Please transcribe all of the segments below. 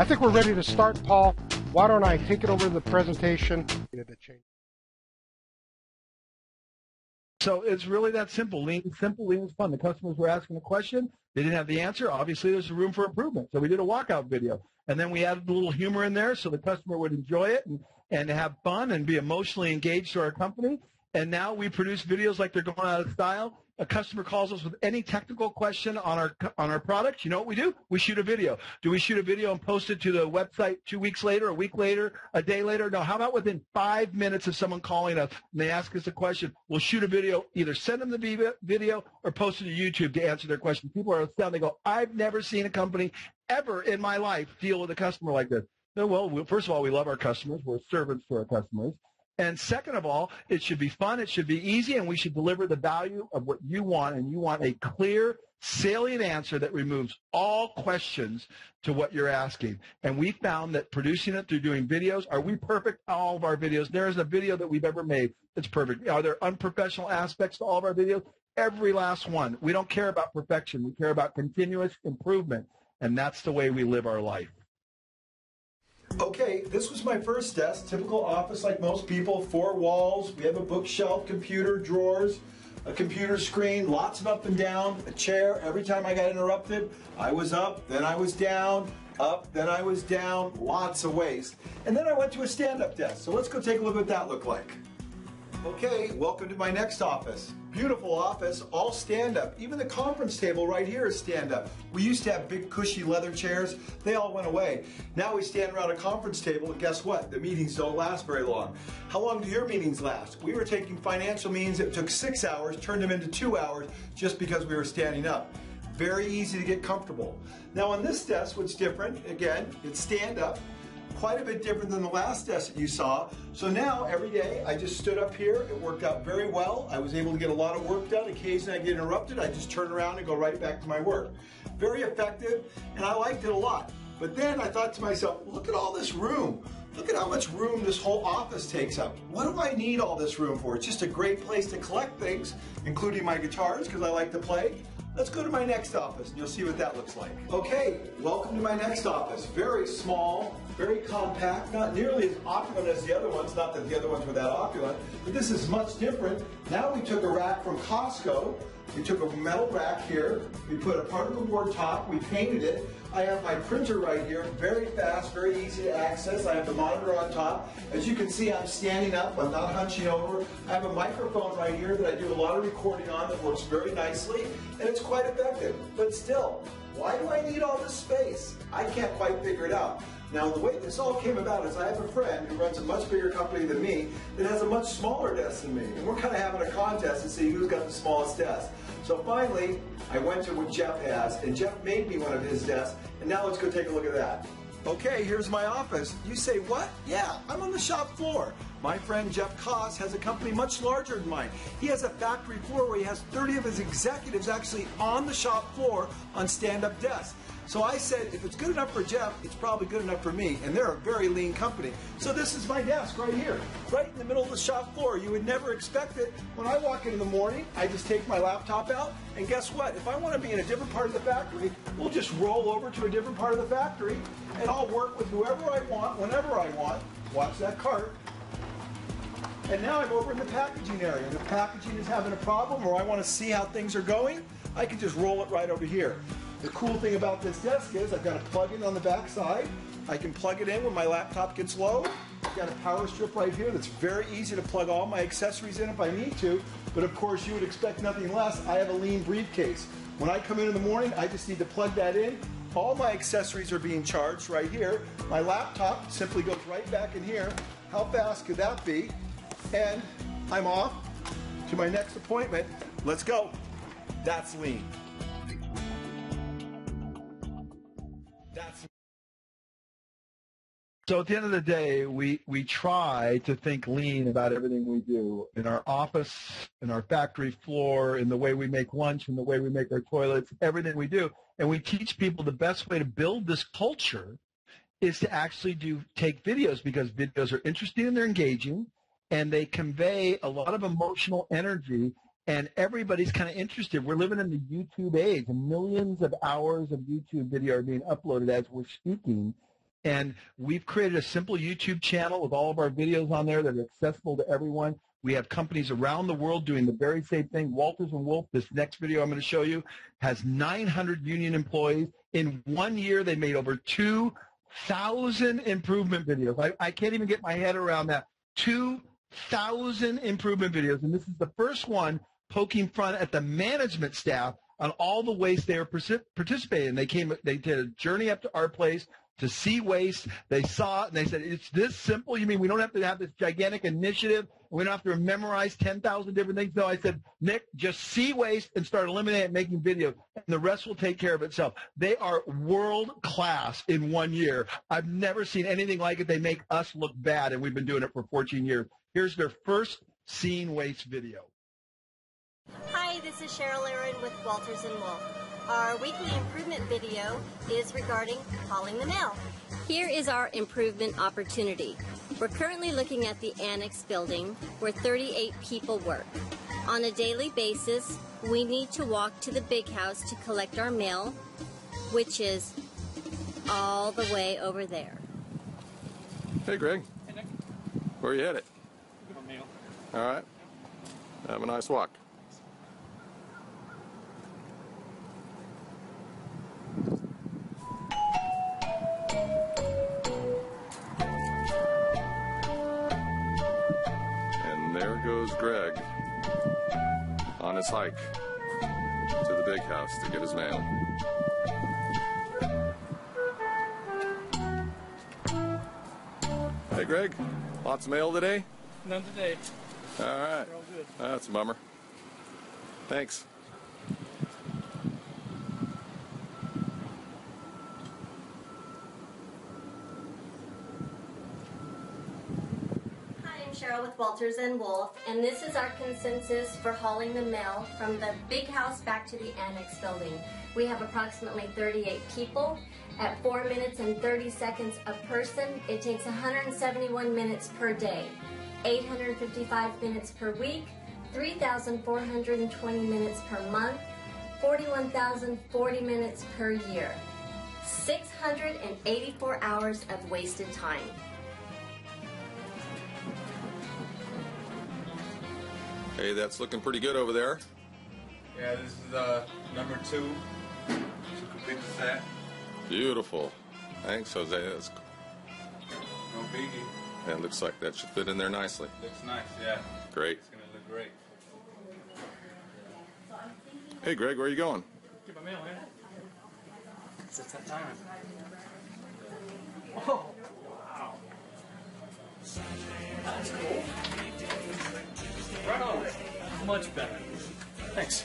I think we're ready to start, Paul. Why don't I take it over to the presentation? So it's really that simple. Lean is simple, lean is fun. The customers were asking a question. They didn't have the answer. Obviously, there's room for improvement. So we did a walkout video. And then we added a little humor in there so the customer would enjoy it and have fun and be emotionally engaged to our company. And now we produce videos like they're going out of style. A customer calls us with any technical question on our products. You know what we do? We shoot a video. Do we shoot a video and post it to the website 2 weeks later, a week later, a day later? No. How about within 5 minutes of someone calling us and they ask us a question, we'll shoot a video, either send them the video or post it to YouTube to answer their question. People are astounded. They go, I've never seen a company ever in my life deal with a customer like this. No, well, first of all, we love our customers. We're servants to our customers. And second of all, it should be fun, it should be easy, and we should deliver the value of what you want, and you want a clear, salient answer that removes all questions to what you're asking. And we found that producing it through doing videos, are we perfect? All of our videos. There isn't a video that we've ever made that's perfect. Are there unprofessional aspects to all of our videos? Every last one. We don't care about perfection. We care about continuous improvement, and that's the way we live our life. Okay, this was my first desk, typical office like most people, 4 walls, we have a bookshelf, computer, drawers, a computer screen, lots of up and down, a chair. Every time I got interrupted, I was up, then I was down, up, then I was down, lots of waste. And then I went to a stand-up desk, so let's go take a look at what that looked like. Okay, welcome to my next office. Beautiful office, all stand-up. Even the conference table right here is stand-up. We used to have big cushy leather chairs. They all went away. Now we stand around a conference table and guess what? The meetings don't last very long. How long do your meetings last? We were taking financial meetings that took 6 hours, turned them into 2 hours just because we were standing up. Very easy to get comfortable. Now on this desk, what's different, again, it's stand-up. Quite a bit different than the last desk that you saw. So now every day I just stood up here. It worked out very well. I was able to get a lot of work done. Occasionally I get interrupted. I just turn around and go right back to my work. Very effective, and I liked it a lot. But then I thought to myself, look at all this room. Look at how much room this whole office takes up. What do I need all this room for? It's just a great place to collect things, including my guitars, because I like to play. Let's go to my next office and you'll see what that looks like. Okay, welcome to my next office. Very small, very compact, not nearly as opulent as the other ones, not that the other ones were that opulent, but this is much different. Now we took a rack from Costco, we took a metal rack here, we put a particle board top, we painted it. I have my printer right here, very fast, very easy to access. I have the monitor on top. As you can see, I'm standing up, I'm not hunching over. I have a microphone right here that I do a lot of recording on that works very nicely, and it's quite effective. But still, why do I need all this space? I can't quite figure it out. Now, the way this all came about is I have a friend who runs a much bigger company than me that has a much smaller desk than me. And we're kind of having a contest to see who's got the smallest desk. So finally, I went to what Jeff has, and Jeff made me one of his desks, and now let's go take a look at that. Okay, here's my office. You say, what? Yeah, I'm on the shop floor. My friend Jeff Koss has a company much larger than mine. He has a factory floor where he has 30 of his executives actually on the shop floor on stand-up desks. So I said, if it's good enough for Jeff, it's probably good enough for me. And they're a very lean company. So this is my desk right here, right in the middle of the shop floor. You would never expect it. When I walk in the morning, I just take my laptop out. And guess what? If I want to be in a different part of the factory, we'll just roll over to a different part of the factory. And I'll work with whoever I want, whenever I want. Watch that cart. And now I'm over in the packaging area. And if packaging is having a problem or I want to see how things are going, I can just roll it right over here. The cool thing about this desk is I've got a plug-in on the back side. I can plug it in when my laptop gets low. I've got a power strip right here that's very easy to plug all my accessories in if I need to. But of course, you would expect nothing less. I have a lean briefcase. When I come in the morning, I just need to plug that in. All my accessories are being charged right here. My laptop simply goes right back in here. How fast could that be? And I'm off to my next appointment. Let's go. That's lean. So at the end of the day, we try to think lean about everything we do in our office, in our factory floor, in the way we make lunch, in the way we make our toilets, everything we do. And we teach people the best way to build this culture is to actually take videos, because videos are interesting and they're engaging and they convey a lot of emotional energy, and everybody's kind of interested. We're living in the YouTube age, and millions of hours of YouTube video are being uploaded as we're speaking. And we've created a simple YouTube channel with all of our videos on there that are accessible to everyone. We have companies around the world doing the very same thing. Walters and Wolf, this next video I'm going to show you, has 900 union employees. In 1 year, they made over 2,000 improvement videos. I can't even get my head around that. 2,000 improvement videos. And this is the first one poking fun at the management staff on all the waste they are participating. They did a journey up to our place to see waste. They saw it, and they said, it's this simple? You mean we don't have to have this gigantic initiative? We don't have to memorize 10,000 different things? No, I said, Nick, just see waste and start eliminating it, making videos, and the rest will take care of itself. They are world-class in 1 year. I've never seen anything like it. They make us look bad, and we've been doing it for 14 years. Here's their first Seeing Waste video. Hi, this is Cheryl Aaron with Walters and Wolf. Our weekly improvement video is regarding hauling the mail. Here is our improvement opportunity. We're currently looking at the annex building where 38 people work. On a daily basis, we need to walk to the big house to collect our mail, which is all the way over there. Hey, Greg. Hey, Nick. Where are you headed? Good mail. All right. Have a nice walk. And there goes Greg on his hike to the big house to get his mail. Hey, Greg, lots of mail today? None today. All right. They're all good. That's a bummer. Thanks. Hi, I'm Cheryl with Walters and Wolf, and this is our consensus for hauling the mail from the big house back to the annex building. We have approximately 38 people. At 4 minutes and 30 seconds a person, it takes 171 minutes per day, 855 minutes per week, 3,420 minutes per month, 41,040 minutes per year, 684 hours of wasted time. Hey, that's looking pretty good over there. Yeah, this is number 2 to complete the set. Beautiful. Thanks, Jose. That's, No biggie. that looks like that should fit in there nicely. Looks nice, yeah. Great. It's gonna look great. Hey, Greg, where are you going? Get my mail, man. It's that time. Oh, wow. That's cool. Right on. Much better. Thanks.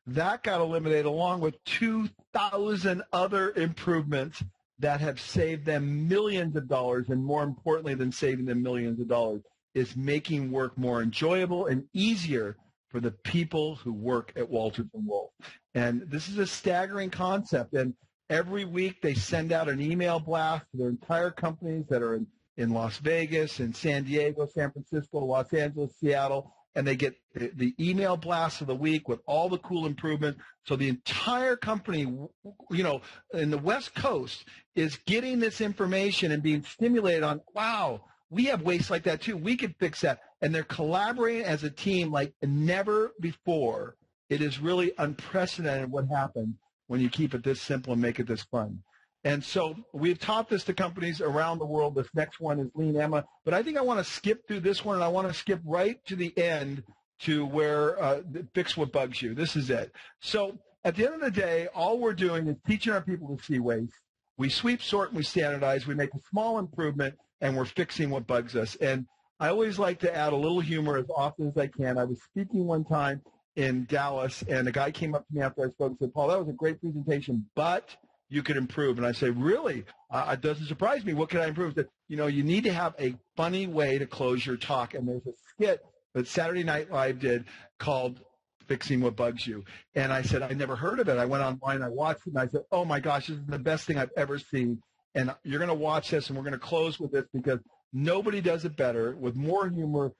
That got eliminated along with 2,000 other improvements that have saved them millions of dollars, and more importantly than saving them millions of dollars is making work more enjoyable and easier for the people who work at Walters and Wolf. And this is a staggering concept, and every week they send out an email blast to their entire companies that are in Las Vegas, in San Diego, San Francisco, Los Angeles, Seattle, and they get the email blast of the week with all the cool improvements. So the entire company, you know, in the West Coast is getting this information and being stimulated on, wow, we have waste like that too. We could fix that. And they're collaborating as a team like never before. It is really unprecedented what happens when you keep it this simple and make it this fun. And so we've taught this to companies around the world. This next one is Lean Emma. But I think I want to skip through this one, and I want to skip right to the end to where fix what bugs you. This is it. So at the end of the day, all we're doing is teaching our people to see waste. We sweep, sort, and we standardize. We make a small improvement, and we're fixing what bugs us. And I always like to add a little humor as often as I can. I was speaking one time in Dallas, and a guy came up to me after I spoke and said, Paul, that was a great presentation, but you could improve. And I say, really? It doesn't surprise me. What can I improve? That, you know, you need to have a funny way to close your talk. And there's a skit that Saturday Night Live did called Fixing What Bugs You. And I said, I never heard of it. I went online, I watched it, and I said, oh, my gosh, this is the best thing I've ever seen. And you're going to watch this, and we're going to close with this because nobody does it better with more humor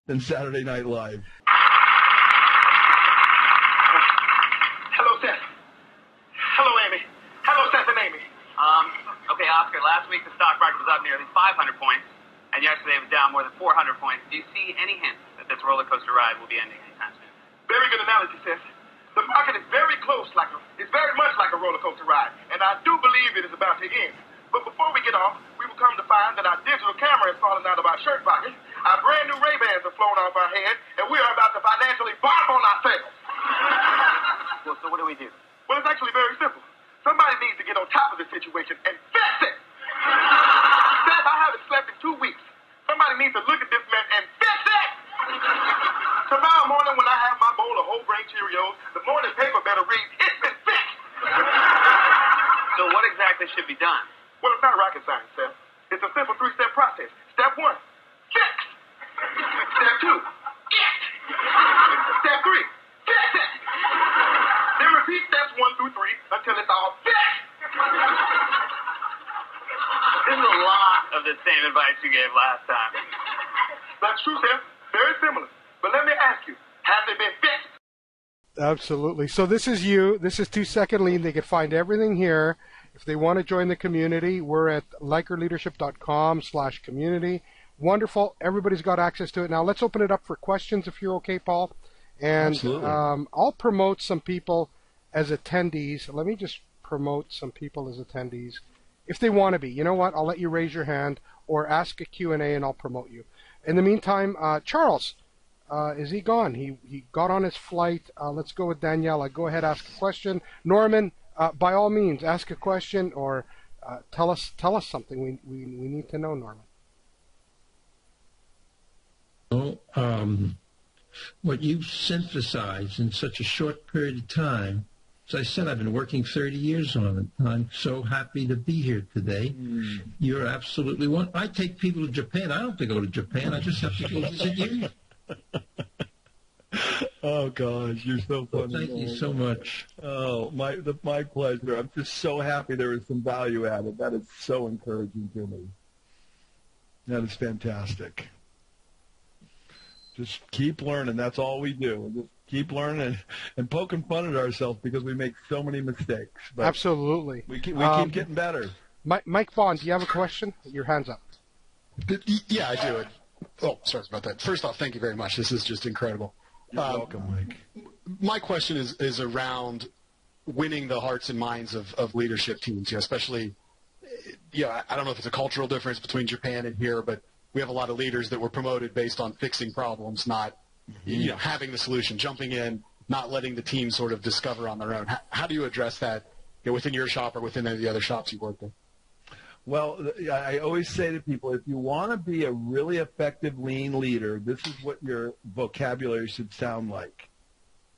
than Saturday Night Live. Hello, Seth. Hello, Amy. Hello, Seth and Amy. Okay, Oscar, last week the stock market was up nearly 500 points, and yesterday it was down more than 400 points. Do you see any hints that this roller coaster ride will be ending anytime soon? Very good analogy, Seth. The market is very close, it's very much like a roller coaster ride, and I do believe it is about to end. But before we get off, we will come to find that our digital camera has fallen out of our shirt pocket, our brand new Ray-Bans have flown off our head, and we are about to financially bomb on ourselves. Well, so what do we do? Well, it's actually very simple. Somebody needs to get on top of the situation and fix it. Seth, I haven't slept in 2 weeks. Somebody needs to look at this mess and fix it. Tomorrow morning when I have my bowl of whole grain Cheerios, the morning paper better read, "It's been fixed." So what exactly should be done? Well, it's not rocket science, Seth. It's a simple 3-step process. Step 1, fix. Step 2, it. Step 3, fix it. Then repeat steps 1 through 3 until it's all fixed. This is a lot of the same advice you gave last time. That's true, Seth. Very similar. But let me ask you, has it been fixed? Absolutely. So this is you. This is 2 Second Lean. They can find everything here. If they want to join the community, we're at likerleadership.com/community. Wonderful. Everybody's got access to it. Now let's open it up for questions if you're okay, Paul. And I'll promote some people as attendees. Let me just promote some people as attendees. If they want to be, you know what? I'll let you raise your hand or ask a Q&A and I'll promote you. In the meantime, Charles, is he gone? He got on his flight. Let's go with Daniela. Go ahead, ask a question. Norman, by all means, ask a question or tell us something we need to know, Norman. What you've synthesized in such a short period of time, as I said, I've been working 30 years on it. I'm so happy to be here today. You're absolutely one. I take people to Japan. I don't have to go to Japan. I just have to go visit you. Oh, gosh, you're so funny. Thank you so much. Oh, my pleasure. I'm just so happy there was some value added. That is so encouraging to me. That is fantastic. Just keep learning. That's all we do. Just keep learning and poking fun at ourselves because we make so many mistakes. But absolutely. We keep getting better. Mike Vaughn, do you have a question? Your hand's up. Yeah, I do. Oh, sorry about that. First off, thank you very much. This is just incredible. You're welcome, Mike. My question is around winning the hearts and minds of leadership teams, especially, I don't know if it's a cultural difference between Japan and here, but we have a lot of leaders that were promoted based on fixing problems, not having the solution, jumping in, not letting the team sort of discover on their own. How do you address that within your shop or within any of the other shops you work in? Well, I always say to people, if you want to be a really effective lean leader, this is what your vocabulary should sound like.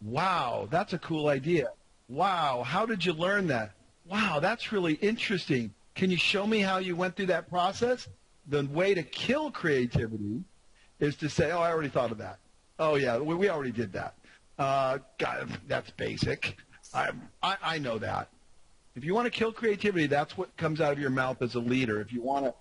Wow, that's a cool idea. Wow, how did you learn that? Wow, that's really interesting. Can you show me how you went through that process? The way to kill creativity is to say, oh, I already thought of that. Oh, yeah, we already did that. God, that's basic. I know that. If you want to kill creativity, that's what comes out of your mouth as a leader. If you want to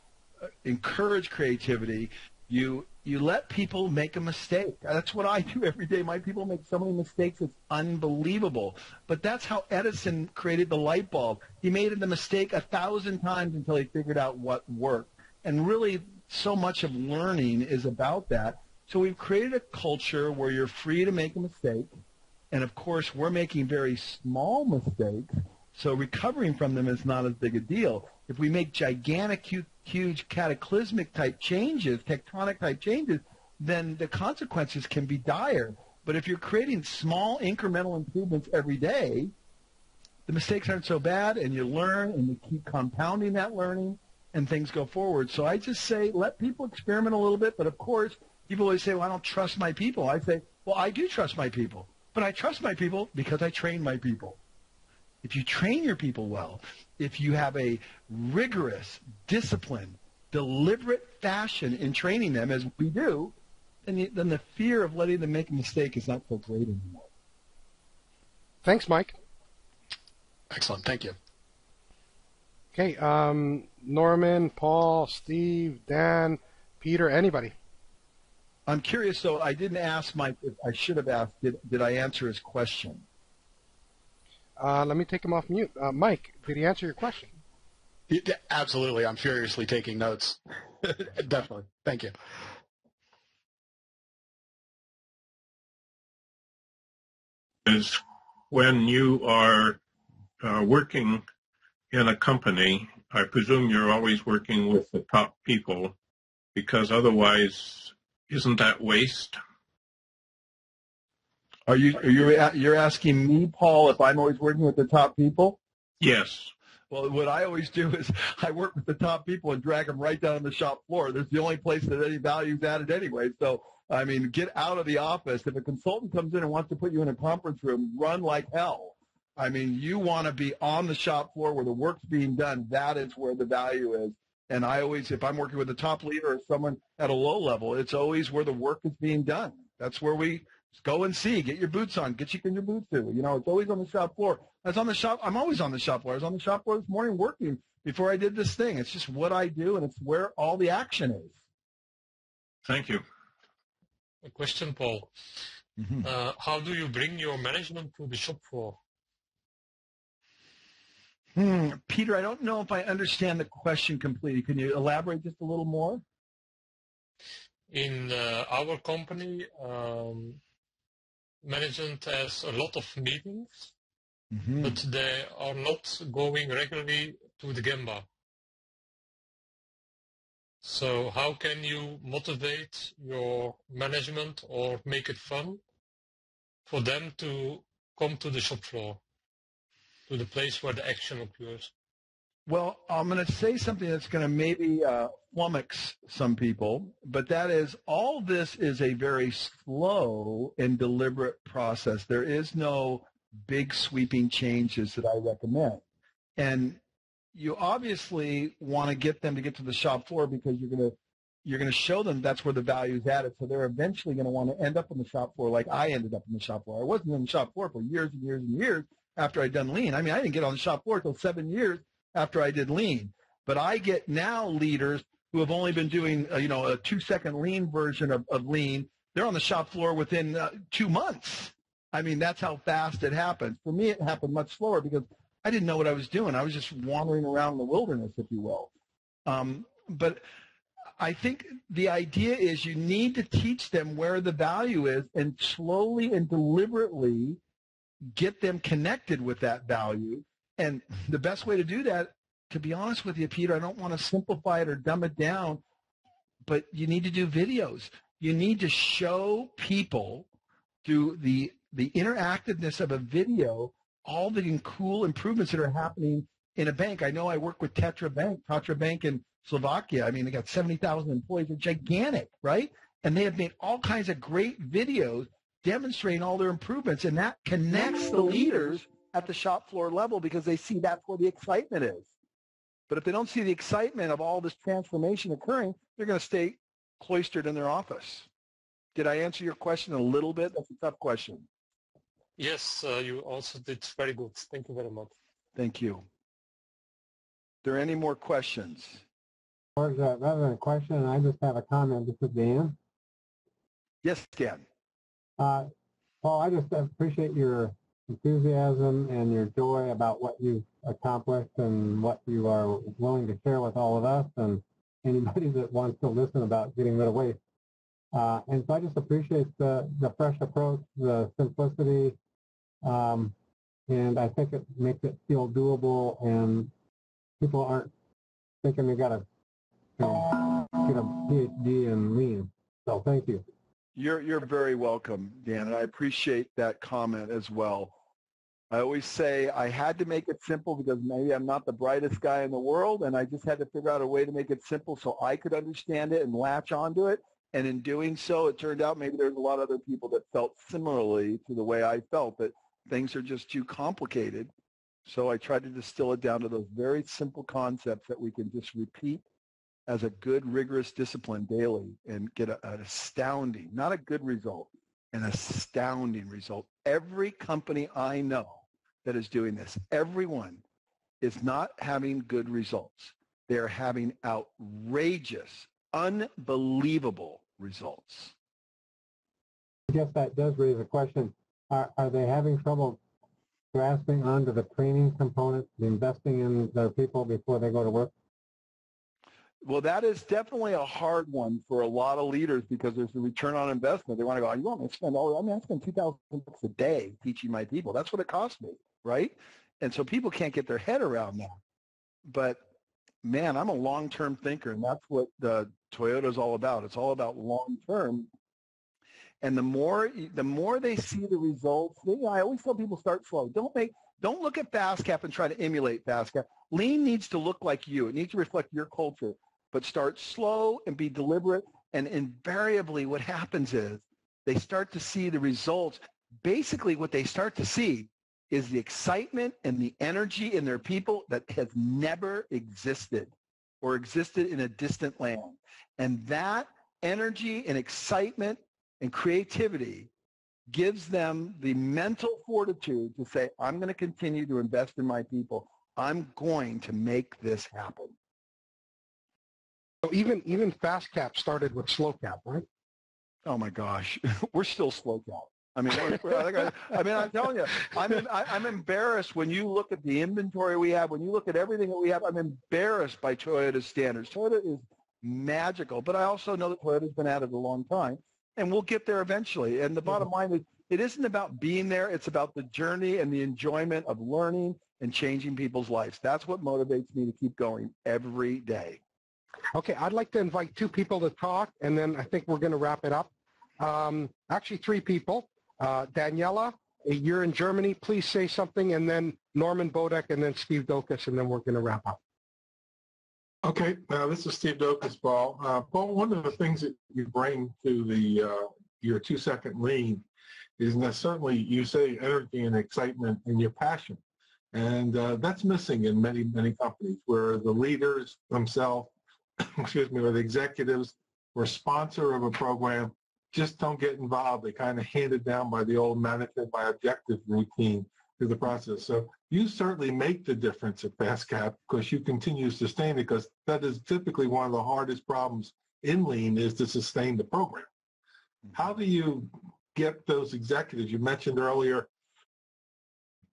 encourage creativity, you let people make a mistake. That's what I do every day. My people make so many mistakes, it's unbelievable. But that's how Edison created the light bulb. He made the mistake 1,000 times until he figured out what worked. And really, so much of learning is about that. So we've created a culture where you're free to make a mistake. And, of course, we're making very small mistakes. So recovering from them is not as big a deal. If we make gigantic, huge cataclysmic-type changes, tectonic-type changes, then the consequences can be dire. But if you're creating small incremental improvements every day, the mistakes aren't so bad, and you learn, and you keep compounding that learning, and things go forward. So I just say let people experiment a little bit. But, of course, people always say, well, I don't trust my people. I say, well, I do trust my people. But I trust my people because I train my people. If you train your people well, if you have a rigorous, disciplined, deliberate fashion in training them, as we do, then the fear of letting them make a mistake is not so great anymore. Thanks, Mike. Excellent. Thank you. Okay, Norman, Paul, Steve, Dan, Peter, anybody? I'm curious, though, I didn't ask Mike, I should have asked, did I answer his question? Let me take him off mute. Mike, did he answer your question? Yeah, absolutely. I'm furiously taking notes. Definitely. Thank you. Is when you are working in a company, I presume you're always working with the top people, because otherwise, isn't that waste? You're asking me, Paul, if I'm always working with the top people? Yes. Well, what I always do is I work with the top people and drag them right down on the shop floor. That's the only place that any value is added anyway. So, I mean, get out of the office. If a consultant comes in and wants to put you in a conference room, run like hell. I mean, you want to be on the shop floor where the work's being done. That is where the value is. And I always, if I'm working with a top leader or someone at a low level, it's always where the work is being done. That's where we go and see. Get your boots on. Get your boots to. You know, it's always on the shop floor. I'm always on the shop floor. I was on the shop floor this morning working before I did this thing. It's just what I do, and it's where all the action is. Thank you. A question, Paul. Mm-hmm. How do you bring your management to the shop floor? Peter, I don't know if I understand the question completely. Can you elaborate just a little more? In our company, management has a lot of meetings, but they are not going regularly to the Gemba. So how can you motivate your management or make it fun for them to come to the shop floor, to the place where the action occurs? Well, I'm going to say something that's going to maybe flummox some people, but that is all this is a very slow and deliberate process. There is no big sweeping changes that I recommend. And you obviously want to get them to get to the shop floor because you're going to show them that's where the value is added. So they're eventually going to want to end up on the shop floor like I ended up on the shop floor. I wasn't on the shop floor for years and years and years after I'd done lean. I mean, I didn't get on the shop floor until 7 years after I did lean. But I get now leaders who have only been doing, a 2-second lean version of lean. They're on the shop floor within 2 months. I mean, that's how fast it happens. For me, it happened much slower because I didn't know what I was doing. I was just wandering around the wilderness, if you will. But I think the idea is you need to teach them where the value is and slowly and deliberately get them connected with that value. And the best way to do that, to be honest with you, Peter, I don't want to simplify it or dumb it down, but you need to do videos. You need to show people through the interactiveness of a video all the cool improvements that are happening in a bank. I know I work with Tetra Bank in Slovakia. I mean, they got 70,000 employees. They're gigantic, right? And they have made all kinds of great videos demonstrating all their improvements, and that connects the leaders at the shop floor level because they see that's where the excitement is. But if they don't see the excitement of all this transformation occurring, they're going to stay cloistered in their office. Did I answer your question a little bit? That's a tough question. Yes, you also did very good. Thank you very much. Thank you. Are there any more questions? Rather than a question, I just have a comment. This is Dan. Yes, Dan. Paul, I just appreciate your enthusiasm and your joy about what you've accomplished and what you are willing to share with all of us and anybody that wants to listen about getting rid of waste. And so I just appreciate the fresh approach, the simplicity, and I think it makes it feel doable, and people aren't thinking they got to get a PhD in lean. So thank you. You're very welcome, Dan, and I appreciate that comment as well. I always say I had to make it simple because maybe I'm not the brightest guy in the world, and I just had to figure out a way to make it simple so I could understand it and latch onto it. And in doing so, it turned out maybe there's a lot of other people that felt similarly to the way I felt, that things are just too complicated. So I tried to distill it down to those very simple concepts that we can just repeat as a good, rigorous discipline daily and get an astounding, not a good result, an astounding result. Every company I know that is doing this, everyone is not having good results. They're having outrageous, unbelievable results. I guess that does raise a question. Are they having trouble grasping onto the training component, the investing in their people before they go to work? Well, that is definitely a hard one for a lot of leaders because there's a return on investment. They want to go, you want me to spend I spend $2,000 a day teaching my people. That's what it costs me, right? And so people can't get their head around that. But, man, I'm a long-term thinker, and that's what Toyota's all about. It's all about long-term. And the more they see the results, I always tell people start slow. Don't look at FastCap and try to emulate FastCap. Lean needs to look like you. It needs to reflect your culture. But start slow and be deliberate. And invariably what happens is they start to see the results. Basically what they start to see is the excitement and the energy in their people that has never existed or existed in a distant land. And that energy and excitement and creativity gives them the mental fortitude to say, I'm going to continue to invest in my people. I'm going to make this happen. So even FastCap started with SlowCap, right? Oh my gosh, we're still SlowCap. I mean, I'm telling you, I'm embarrassed when you look at the inventory we have, when you look at everything that we have. I'm embarrassed by Toyota's standards. Toyota is magical, but I also know that Toyota's been at it a long time, and we'll get there eventually. And the bottom line is, it isn't about being there. It's about the journey and the enjoyment of learning and changing people's lives. That's what motivates me to keep going every day. Okay, I'd like to invite two people to talk, and then I think we're going to wrap it up. Actually, three people. Daniela, you're in Germany. Please say something, and then Norman Bodek, and then Steve Dokas, and then we're going to wrap up. Okay, this is Steve Dokas, Paul. Paul, one of the things that you bring to your 2-second lean is that certainly you say energy and excitement and your passion. And that's missing in many, many companies where the leaders themselves, excuse me, or the executives or sponsor of a program just don't get involved. They kind of hand it down by the old management by objective routine through the process. So you certainly make the difference at FastCap because you continue to sustain it, because that is typically one of the hardest problems in lean is to sustain the program. How do you get those executives? You mentioned earlier,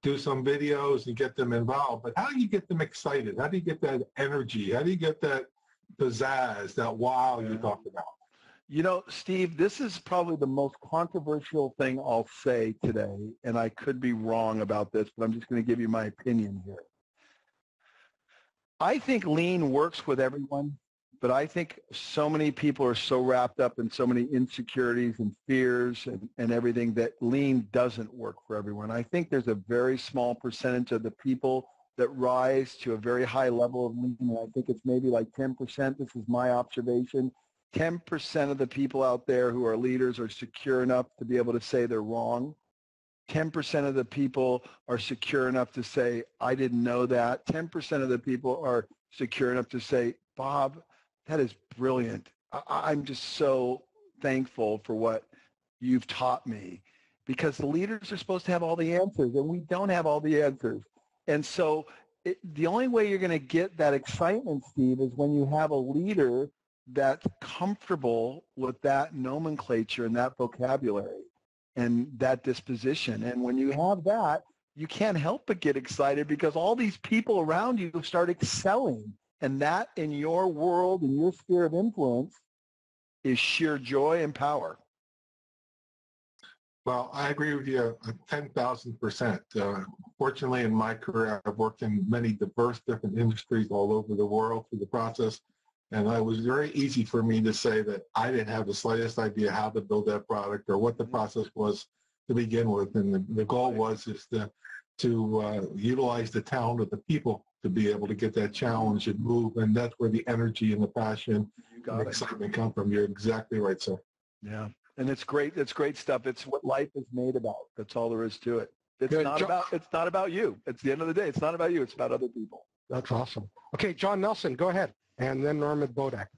do some videos and get them involved, but how do you get them excited? How do you get that energy? How do you get that pizzazz, that wow you talked about? You know, Steve, this is probably the most controversial thing I'll say today, and I could be wrong about this, but I'm just going to give you my opinion here. I think lean works with everyone, but I think so many people are so wrapped up in so many insecurities and fears and everything that lean doesn't work for everyone. I think there's a very small percentage of the people that rise to a very high level of lean, and I think it's maybe like 10%. This is my observation. 10% of the people out there who are leaders are secure enough to be able to say they're wrong. 10% of the people are secure enough to say, I didn't know that. 10% of the people are secure enough to say, Bob, that is brilliant. I'm just so thankful for what you've taught me, because the leaders are supposed to have all the answers, and we don't have all the answers. And so the only way you're going to get that excitement, Steve, is when you have a leader that's comfortable with that nomenclature and that vocabulary and that disposition. And when you have that, you can't help but get excited because all these people around you start excelling. And that, in your world, in your sphere of influence, is sheer joy and power. Well, I agree with you 10,000%. Fortunately, in my career, I've worked in many diverse different industries all over the world through the process. And it was very easy for me to say that I didn't have the slightest idea how to build that product or what the process was to begin with. And the goal was to utilize the talent of the people to be able to get that challenge and move. And that's where the energy and the passion and excitement come from. You're exactly right, sir. Yeah. And it's great. It's great stuff. It's what life is made about. That's all there is to it. It's not about you. At the end of the day, it's not about you. It's about other people. That's awesome. Okay, John Nelson, go ahead. And then Norman Bodek.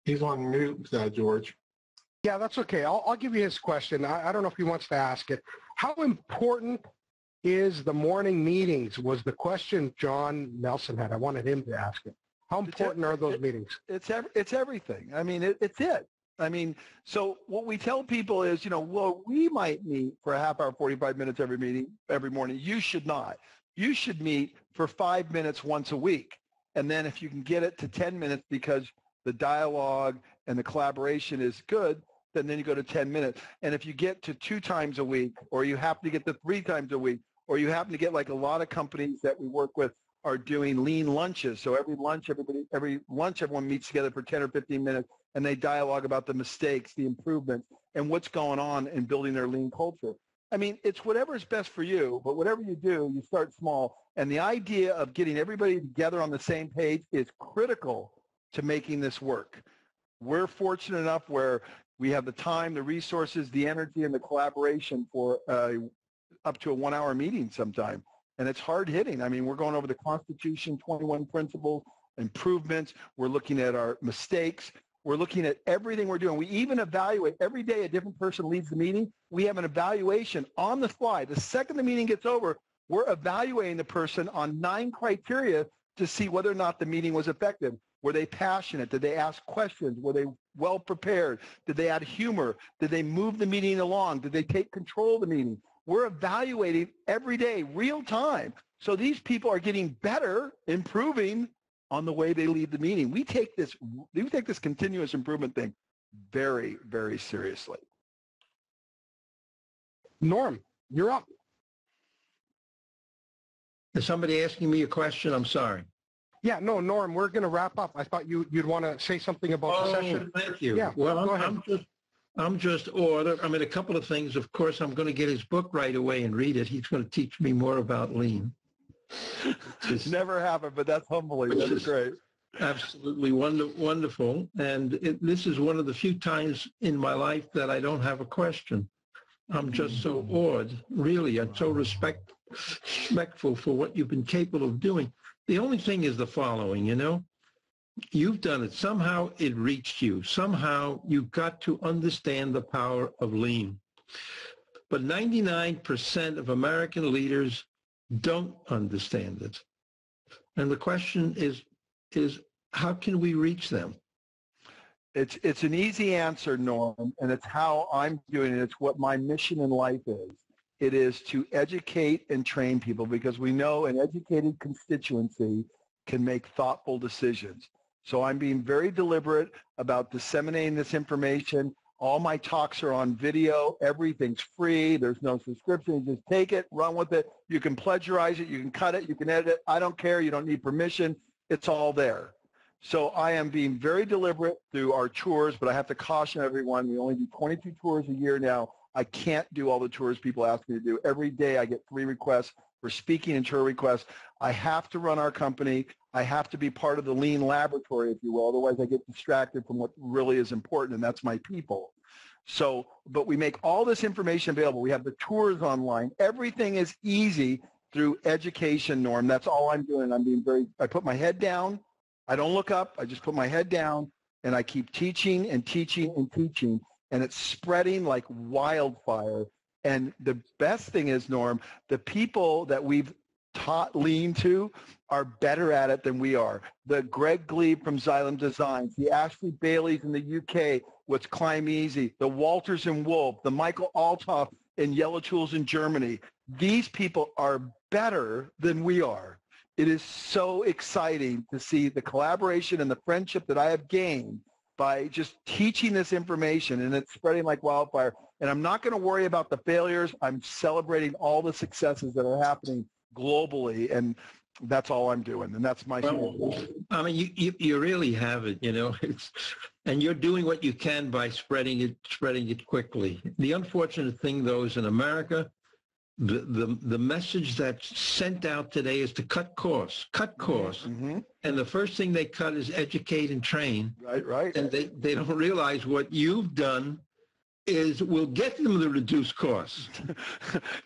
He's on mute, George. Yeah, that's okay. I'll give you his question. I don't know if he wants to ask it. How important is the morning meetings was the question John Nelson had. I wanted him to ask it. How important are those meetings? It's everything. I mean, it's it. I mean, so what we tell people is, well, we might meet for a half hour, 45 minutes every morning. You should not. You should meet for 5 minutes once a week. And then if you can get it to 10 minutes because the dialogue and the collaboration is good, then you go to 10 minutes. And if you get to 2 times a week, or you happen to get to 3 times a week, or you happen to get like a lot of companies that we work with are doing lean lunches. So every lunch, everyone meets together for 10 or 15 minutes, and they dialogue about the mistakes, the improvements, and what's going on in building their lean culture. I mean, it's whatever is best for you, but whatever you do, you start small. And the idea of getting everybody together on the same page is critical to making this work. We're fortunate enough where we have the time, the resources, the energy, and the collaboration for up to a 1-hour meeting sometime. And it's hard hitting. I mean, we're going over the Constitution, 21 principles, improvements. We're looking at our mistakes. We're looking at everything we're doing. We even evaluate every day a different person leads the meeting. We have an evaluation on the fly. The second the meeting gets over, we're evaluating the person on 9 criteria to see whether or not the meeting was effective. Were they passionate? Did they ask questions? Were they well prepared? Did they add humor? Did they move the meeting along? Did they take control of the meeting? We're evaluating every day, real time. So these people are getting better, improving on the way they lead the meeting. We take this continuous improvement thing very, very seriously. Norm, you're up. Is somebody asking me a question? I'm sorry. Yeah, no, Norm, we're going to wrap up. I thought you'd want to say something about the session. Thank you. Yeah, well, go ahead. I'm just a couple of things. Of course, I'm going to get his book right away and read it. He's going to teach me more about lean. Never happened, but that's humbling. That's great. Absolutely wonderful. And this is one of the few times in my life that I don't have a question. I'm just so awed, really. I'm so respectful for what you've been capable of doing. The only thing is the following, You've done it. Somehow it reached you. Somehow you've got to understand the power of lean. But 99% of American leaders don't understand it. And the question is how can we reach them? It's an easy answer, Norm, and it's how I'm doing it. It's what my mission in life is. It is to educate and train people because we know an educated constituency can make thoughtful decisions. So I'm being very deliberate about disseminating this information. All my talks are on video. Everything's free. There's no subscription. You just take it, run with it. You can plagiarize it. You can cut it. You can edit it. I don't care. You don't need permission. It's all there. So I am being very deliberate through our tours, but I have to caution everyone. We only do 22 tours a year now. I can't do all the tours people ask me to do. Every day I get 3 requests for speaking and tour requests. I have to run our company. I have to be part of the lean laboratory, if you will. Otherwise, I get distracted from what really is important, and that's my people. So, but we make all this information available. We have the tours online. Everything is easy through education, Norm. That's all I'm doing. I put my head down. I don't look up. I just put my head down, and I keep teaching and teaching and teaching, and it's spreading like wildfire. And the best thing is, Norm, the people that we've taught lean to are better at it than we are. The Greg Glebe from Xylem Designs, the Ashley Baileys in the UK with Climb Easy, the Walters and Wolf, the Michael Althoff in Yellow Tools in Germany. These people are better than we are. It is so exciting to see the collaboration and the friendship that I have gained by just teaching this information, and it's spreading like wildfire. And I'm not going to worry about the failures. I'm celebrating all the successes that are happening globally, and that's all I'm doing, and that's my I mean, you really have it, and you're doing what you can by spreading it quickly. The unfortunate thing, though, is in America, the message that's sent out today is to cut costs, Mm-hmm. And the first thing they cut is educate and train. Right. And they don't realize what you've done will get them the reduced costs.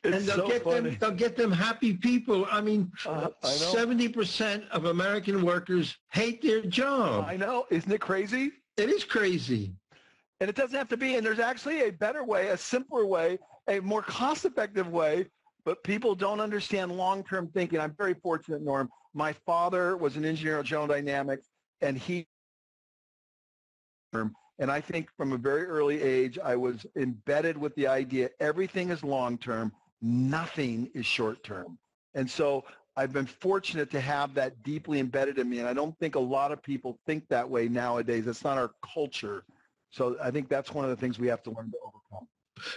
And they'll get them happy people. I mean, 70% of American workers hate their job. I know. Isn't it crazy? It is crazy. And it doesn't have to be. And there's actually a better way, a simpler way. a more cost-effective way, but people don't understand long-term thinking. I'm very fortunate, Norm. My father was an engineer at General Dynamics, and I think from a very early age, I was embedded with the idea everything is long-term, nothing is short-term. And so I've been fortunate to have that deeply embedded in me, and I don't think a lot of people think that way nowadays. It's not our culture. So I think that's one of the things we have to learn to overcome.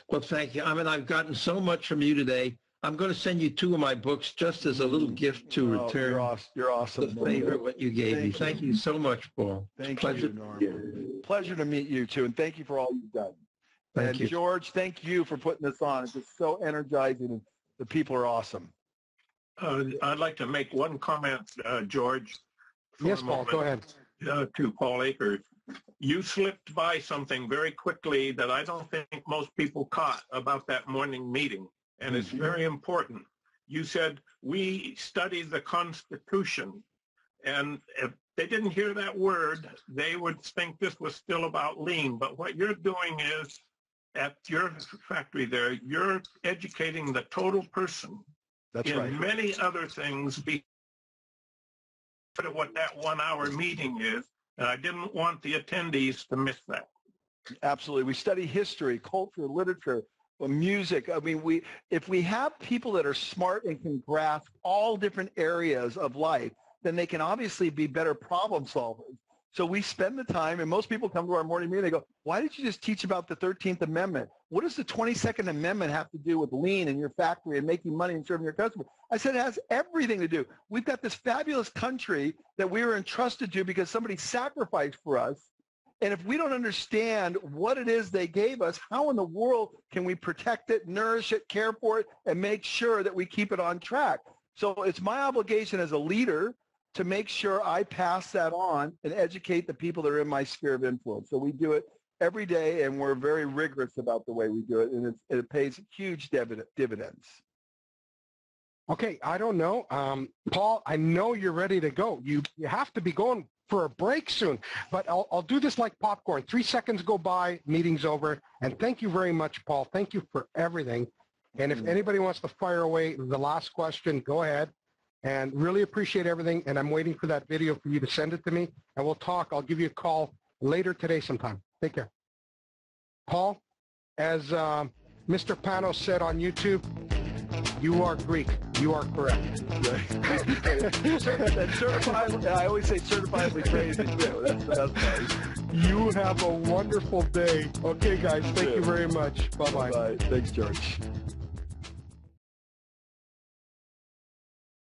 Well, thank you. I mean, I've gotten so much from you today. I'm going to send you 2 of my books just as a little gift to return. You're awesome. The favor what you gave me. Thank you so much, Paul. Thank Pleasure. you, Norm. Pleasure to meet you, too, and thank you for all you've done. Thank you. George, thank you for putting this on. It's just so energizing, and the people are awesome. I'd like to make one comment, George. Yes, Paul, go ahead. To Paul Akers. You slipped by something very quickly that I don't think most people caught about that morning meeting, and it's very important. You said, we study the Constitution, and if they didn't hear that word, they would think this was still about lean. But what you're doing is, at your factory there, you're educating the total person. That's in right. many other things because of what that 1 hour meeting is, and I didn't want the attendees to miss that. Absolutely. We study history, culture, literature, music. I mean, if we have people that are smart and can grasp all different areas of life, then they can obviously be better problem solvers. So we spend the time, and most people come to our morning meeting, they go, why did you just teach about the 13th Amendment? What does the 22nd Amendment have to do with lean in your factory and making money and serving your customers? I said, it has everything to do. We've got this fabulous country that we were entrusted to because somebody sacrificed for us. And if we don't understand what it is they gave us, how in the world can we protect it, nourish it, care for it, and make sure that we keep it on track? So it's my obligation as a leader to make sure I pass that on and educate the people that are in my sphere of influence. So we do it every day, and we're very rigorous about the way we do it, and it pays huge dividends. Okay, I don't know. Paul, I know you're ready to go. You have to be going for a break soon, but I'll do this like popcorn. 3 seconds go by, meeting's over, and thank you very much, Paul. Thank you for everything. And if anybody wants to fire away the last question, go ahead. And really appreciate everything, and I'm waiting for that video for you to send it to me, and we'll talk. I'll give you a call later today sometime. Take care. Paul, as Mr. Panos said on YouTube, you are Greek. You are correct. I always say certifiably crazy, too. That's nice. You have a wonderful day. Okay, guys, thank you very much. Bye-bye. Bye. Thanks, George.